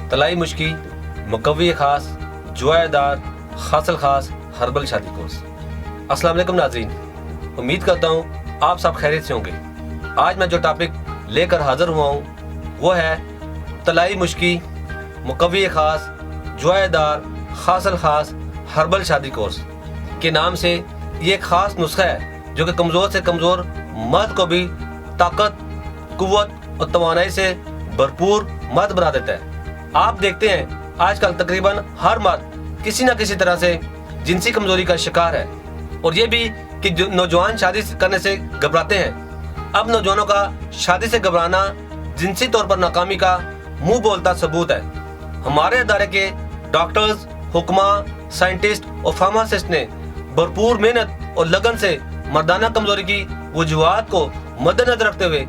तलाई मुश्की, मुकव्वी खास, जुआदार, खासल खास हर्बल शादी कोर्स। अस्सलाम वालेकुम नाज़रीन, उम्मीद करता हूँ आप सब खैरियत से होंगे। आज मैं जो टॉपिक लेकर हाजिर हुआ हूँ वो है तलाई मुश्की, मुकव्वी खास, जुआदार, खासल खास हर्बल शादी कोर्स के नाम से ये एक खास नुस्खा है जो कि कमज़ोर से कमज़ोर मर्द को भी ताकत, कुव्वत और तवानाई से भरपूर मर्द बना देता है। आप देखते हैं आजकल तकरीबन हर मर्द किसी न किसी तरह से जिनसी कमजोरी का शिकार है, और ये भी कि जो नौजवान शादी करने से घबराते हैं। अब नौजवानों का शादी से घबराना जिनसी तौर पर नाकामी का मुंह बोलता सबूत है। हमारे अदारे के डॉक्टर्स, हुक्मा, साइंटिस्ट और फार्मासिस्ट ने भरपूर मेहनत और लगन से मर्दाना कमजोरी की वजूहात को मद्देनजर रखते हुए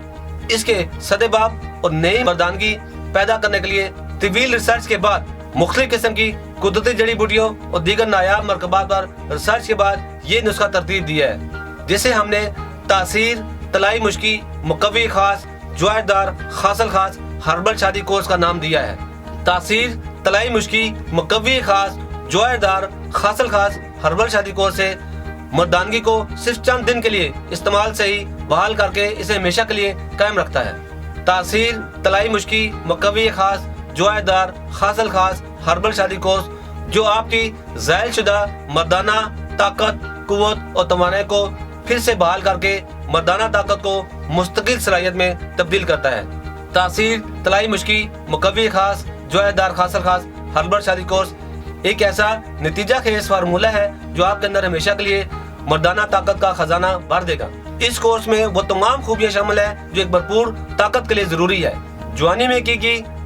इसके सदेबाब और नई मर्दानगी पैदा करने के लिए तवील रिसर्च के बाद मुख्तलिफ किस्म की कुदरती जड़ी बूटियों और दीगर नायाब मरकबात पर रिसर्च के बाद ये नुस्खा तरतीब दिया है, जिसे हमने तासीर तलाई मुश्की, मुकव्वी खास, जुआदार, खासल खास हर्बल शादी कोर्स का नाम दिया है। तासीर तलाई मुश्की, मुकव्वी खास, जुआदार, खासल खास हर्बल शादी कोर्स से मर्दानगी को सिर्फ चंद दिन के लिए इस्तेमाल से ही बहाल करके इसे हमेशा के लिए कायम रखता है। तासीर तलाई मुश्की, मुकव्वी खास, जुआदार, खासल खास हर्बल शादी कोर्स जो आपकी ज़ायल शुदा मर्दाना ताकत, कुव्वत और तवानाई को फिर से बहाल करके मर्दाना ताकत को मुस्तकिल सलाहियत में तब्दील करता है। तासीर तलाई मुश्की, मुकव्वी खास, जुआदार, खासल खास हर्बल शादी कोर्स एक ऐसा नतीजा खेज फार्मूला है जो आपके अंदर हमेशा के लिए मर्दाना ताकत का खजाना भर देगा। इस कोर्स में वो तमाम खूबियां शामिल है जो एक भरपूर ताकत के लिए जरूरी है। जवानी में की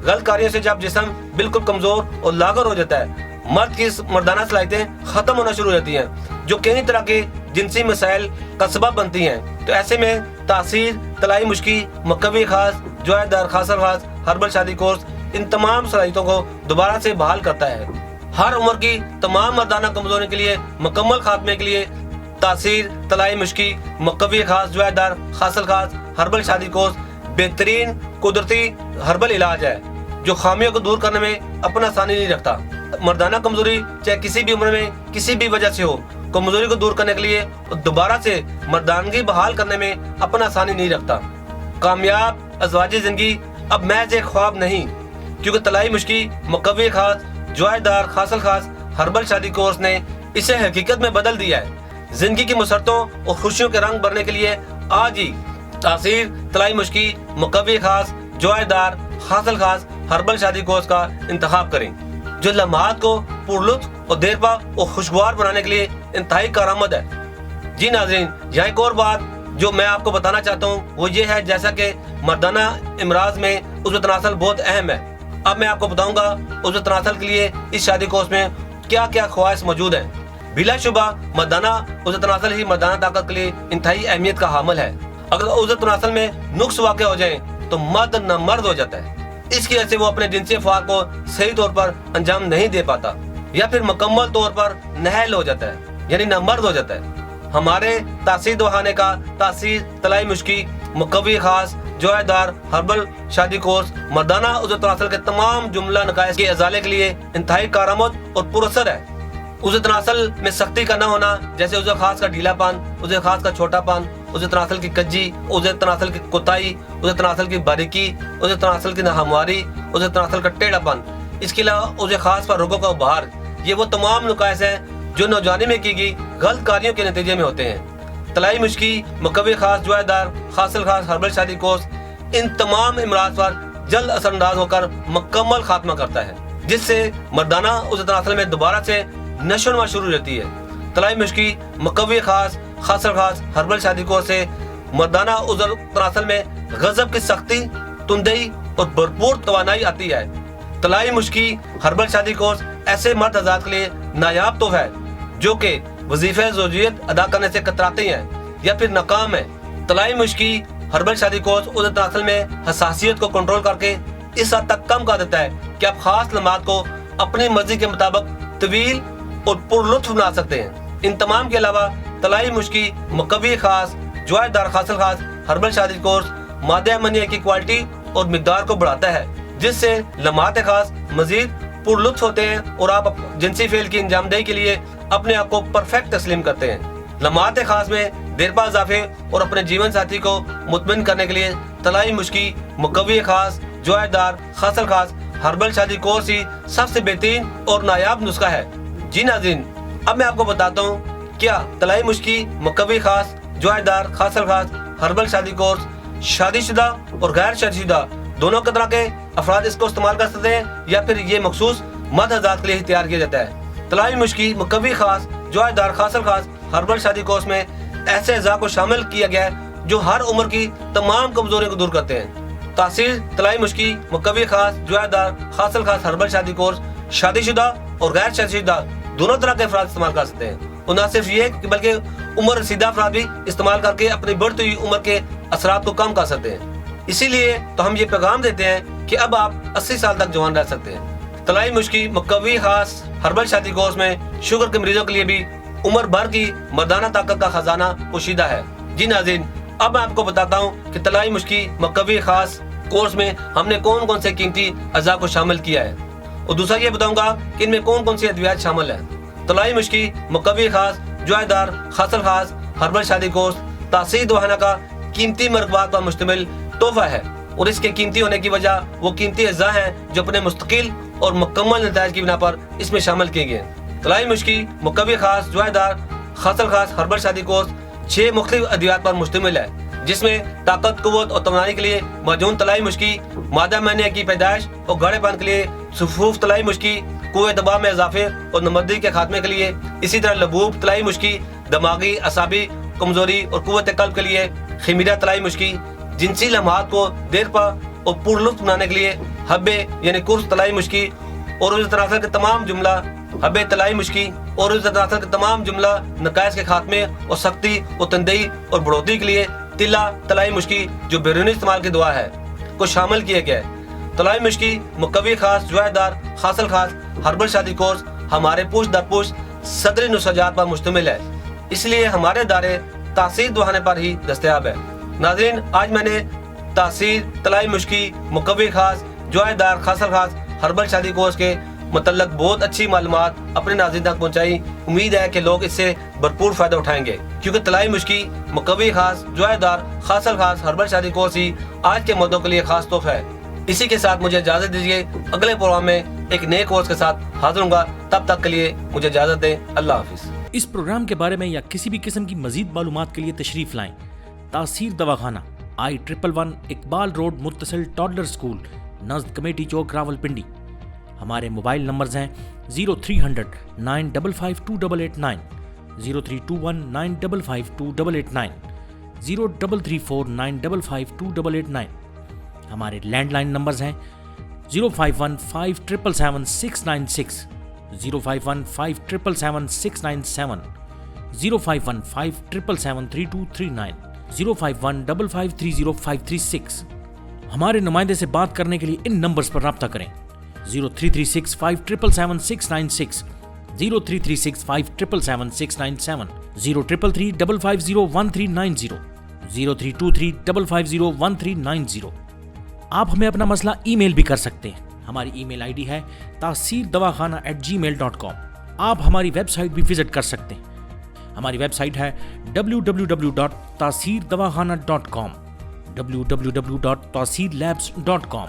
गलत कार्यों से जब जिस्म बिल्कुल कमजोर और लागर हो जाता है, मर्द की मर्दाना सलाहियतें खत्म होना शुरू हो जाती हैं, जो कई तरह के जिनसी मसाइल का सबब बनती हैं। तो ऐसे में तासीर तलाई मुश्की, मुकव्वी खास, जुआदार, खासल खास हर्बल शादी कोर्स इन तमाम सलाहियतों को दोबारा से बहाल करता है। हर उम्र की तमाम मर्दाना कमजोरी के लिए मुकम्मल खात्मे के लिए तासीर तलाई मुश्की, मुकव्वी खास, जुआदार, खासल खास हर्बल शादी कोर्स बेहतरीन कुदरती हर्बल इलाज है जो खामियों को दूर करने में अपना आसानी नहीं रखता। मर्दाना कमजोरी चाहे किसी भी उम्र में किसी भी वजह से हो, कमजोरी को दूर करने के लिए और दोबारा से मर्दानगी बहाल करने में अपना आसानी नहीं रखता। कामयाब अज़वाजी जिंदगी अब महज एक ख्वाब नहीं, क्योंकि तलाई मुश्की, मुकव्वी खास, जुआदार, खासल खास हर्बल शादी कोर्स ने इसे हकीकत में बदल दिया है। जिंदगी की मुसरतों और खुशियों के रंग भरने के लिए आज ही तासीर तलाई मुश्की, मुकव्वी खास, जुआदार, खासल खास हर्बल शादी कोर्स का इंतखाब करें, जो लम्हात को पुरलुत्फ और देरपा और खुशगवार बनाने के लिए इंतहाई कारआमद है। जी नाज़रीन, यहाँ एक और बात जो मैं आपको बताना चाहता हूँ वो ये है, जैसा कि मर्दाना इमराज में उज़्व तनासल बहुत अहम है। अब मैं आपको बताऊंगा उज़्व तनासल के लिए इस शादी कोर्स में क्या क्या ख्वाहिश मौजूद है। बिलाशुबा मर्दाना उज़्व तनासल ही मर्दाना ताकत के लिए इंतहाई अहमियत का हामिल है। अगर उज़्व तनासल में नुक्स वाक़ हो जाए तो मर्द न मर्द हो जाता है। इसकी वजह से वो अपने जिनसी अफ़आल को सही तौर पर अंजाम नहीं दे पाता, या फिर मुकम्मल तौर पर नहल हो जाता है, यानी न मर्द हो जाता है। हमारे तासीर दवाखाने का तासीर तलाई मुश्की, मुकव्वी खास, जुआदार हर्बल शादी कोर्स मर्दाना उज़्व तनासल के तमाम जुमला नकाइस के अजाले के लिए इंतहाई कारआमद और पुरअसर है। उज़्व तनासल में सख्ती का न होना, जैसे उज़्व खास का ढीलापन, उज़्व खास का छोटापन, उज़्व तनासल की कज्जी, उज़्व तनासल की कोताही, उज़्व तनासल की बारीकी, उज़्व तनासल की नाहमवारी, उज़्व तनासल का टेढ़ापन, इसके अलावा उज़्व खास पर रोगों का उभार, ये वो तमाम नुकाइस हैं जो नौजवानी में की गई गलत कार्यों के नतीजे में होते हैं। तलाई मुश्की, मुकव्वी खास, जुआदार, खासल खास हर्बल शादी कोर्स इन तमाम इमराज पर जल्द असरअंदाज होकर मुकम्मल खात्मा करता है, जिससे मर्दाना उज़्व तनासल में दोबारा से नशोनुमा शुरू रहती है। तलाई मुश्की, मुकव्वी खास, खासल खास हर्बल शादी कोर्स से मर्दाना उज़्व तनासल में गजब की सख्ती, तुंदई और भरपूर तवानाई आती है। तलाई मुश्की हर्बल शादी कोर्स ऐसे मर्द हज़रात के लिए नायाब तोहफा है जो कि वजीफे ज़ौजियत अदा करने से कतराते हैं या फिर नाकाम है। तलाई मुश्की हर्बल शादी कोर्स उज़्व तनासल में हसासियत को कंट्रोल करके इस हद तक कम कर देता है कि आप खास लम्हात को अपनी मर्जी के मुताबिक तवील और पुरलुत्फ बना सकते हैं। इन तमाम के अलावा तलाई मुश्की, मुकव्वी खास, जुआदार, खासल खास हर्बल शादी कोर्स मादे अमनिया की क्वालिटी और मिकदार को बढ़ाता है, جس سے لمحات خاص مزید پرلطف ہوتے ہیں اور آپ جنسی فعل کی انجام دہی کے لیے اپنے آپ کو پرفیکٹ تسلیم کرتے ہیں۔ لمحات خاص میں دیرپا اضافے اور اپنے جیون ساتھی کو مطمئن کرنے کے لیے طلائی مشکی، مقوی خاص، جوائے حاصل خاص ہربل شادی کورس ہی سب سے بہترین اور نایاب نسخہ ہے۔ جی ناظرین، اب میں آپ کو بتاتا ہوں کیا طلائی مشکی، مقوی خاص، جوائے حاصل خاص ہربل شادی کورس شادی شدہ اور غیر شادی شدہ دونوں طرح کے افراد اس کو استعمال کر سکتے ہیں یا پھر یہ مخصوص مرد حضرات کے لیے تیار کیا جاتا ہے۔ طلائی مشکی، مقوی خاص، جوائے حاصل خاص ہربل شادی کورس میں ایسے اعضاء کو شامل کیا گیا ہے جو ہر عمر کی تمام کمزوریوں کو دور کرتے ہیں۔ تاثیر طلائی مشکی، مقوی خاص، جوائے حاصل خاص ہربل شادی کورس شادی شدہ اور غیر شادی شدہ دونوں طرح کے افراد استعمال کر سکتے ہیں، اور نہ صرف یہ کہ بلکہ عمر رسیدہ افراد بھی استعمال کر کے اپنی بڑھتی ہوئی عمر کے اثرات کو کم کر سکتے ہیں۔ اسی لیے تو ہم یہ پیغام دیتے ہیں کہ اب آپ 80 سال تک جوان رہ سکتے ہیں۔ طلائی مشکی، مقوی خاص ہربل شادی کورس میں شوگر کے مریضوں کے لیے بھی عمر بھر کی مردانہ طاقت کا خزانہ پوشیدہ ہے۔ جی ناظرین، اب میں آپ کو بتاتا ہوں کہ طلائی مشکی، مقوی خاص کورس میں ہم نے کون کون سے قیمتی اجزاء کو شامل کیا ہے، اور دوسرا یہ بتاؤں گا کہ ان میں کون کون سی ادویات شامل ہیں۔ طلائی مشکی، مقوی خاص، جوائے حاصل خاص ہربل شادی کورس تاثیر دواخانہ کا قیمتی مرکبات پر مشتمل تحفہ ہے، اور اس کے قیمتی ہونے کی وجہ وہ قیمتی اجزاء ہیں جو اپنے مستقل اور مکمل نتائج کی بنا پر اس میں شامل کیے گئے ہیں۔ طلائی مشکی، مقوی خاص، جوائے حاصل خاص ہربل شادی کورس 6 مختلف ادویات پر مشتمل ہے، جس میں طاقت، قوت اور توانائی کے لیے معجون طلائی مشکی، مادہ معنیہ کی پیدائش اور گاڑے پن کے لیے صفوف طلائی مشکی، قوت دباؤ میں اضافے اور نمدی کے خاتمے کے لیے اسی طرح لبوب طلائی مشکی، دماغی اعصابی کمزوری اور قوت قلب کے لیے خمیرہ طلائی مشکی، جنسی لمحات کو دیرپا اور پرلطف بنانے کے لیے حبے یعنی قرص طلائی مشکی، اور اس طرح کے تمام جملہ حبے طلائی مشکی، اور اس طرح کے تمام جملہ نقائص کے خاتمے اور سختی اور تندئی اور بڑھوتری کے لیے تلا طلائی مشکی جو بیرونی استعمال کی دوا ہے کو شامل کیا گیا ہے۔ طلائی مشکی، مقوی خاص، جوائے حاصل خاص ہربل شادی کورس ہمارے پوش در پوش صدری نسخجات پر مشتمل ہے، اس لیے ہمارے ادارے تاثیر دواخانے پر ہی دستیاب ہے۔ ناظرین، آج میں نے تاثیر طلائی مشکی، مقوی خاص، جوائے حاصل خاص ہربل شادی کورس کے متعلق بہت اچھی معلومات اپنے ناظرین تک پہنچائی۔ امید ہے کہ لوگ اس سے بھرپور فائدہ اٹھائیں گے، کیونکہ طلائی مشکی، مقوی خاص، جوائے حاصل خاص ہربل شادی کورس ہی آج کے مردوں کے لیے خاص تحفہ ہے۔ اسی کے ساتھ مجھے اجازت دیجیے، اگلے پروگرام میں ایک نئے کورس کے ساتھ حاضر ہوں گا، تب تک کے لیے مجھے اجازت دیں۔ اللہ حافظ۔ اس پروگرام کے بارے میں یا کسی بھی قسم کی مزید معلومات کے لیے تشریف لائیں تاثیر دواخانہ، I-111 اقبال روڈ متصل ٹاڈلر اسکول، نزد کمیٹی چوک، راولپنڈی۔ ہمارے موبائل نمبرز ہیں 0300 955 2889، 0321 955 2889، 0334 955 2889۔ ہمارے لینڈ لائن نمبرز ہیں 051 5777 696، 051 5777 697، 051 5777 3239، 051 5530 536۔ ہمارے نمائندے سے بات کرنے کے لیے ان نمبرز پر رابطہ کریں 0336 5777 696، 0336 5777 697، 0333 550 1390، 0323 550 1390۔ آپ ہمیں اپنا مسئلہ ای میل بھی کر سکتے ہیں، ہماری ای میل آئی ڈی ہے taseerdawakana@gmail.com۔ آپ ہماری ویب سائٹ بھی وزٹ کر سکتے ہیں، ہماری ویب سائٹ ہے www.taseerdawakana.com، www.taseerlabs.com،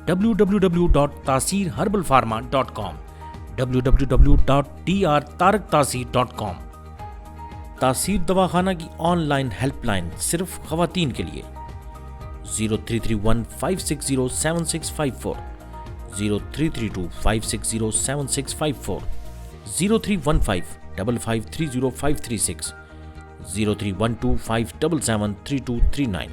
www.taseerherbalpharma.com، www.drtarektaseer.com۔ تاثیر دواخانہ کی آن لائن ہیلپ لائن صرف خواتین کے لیے 0331 560 7654، 0332 560 7654، 0315 5530 536، 0312 577 3239۔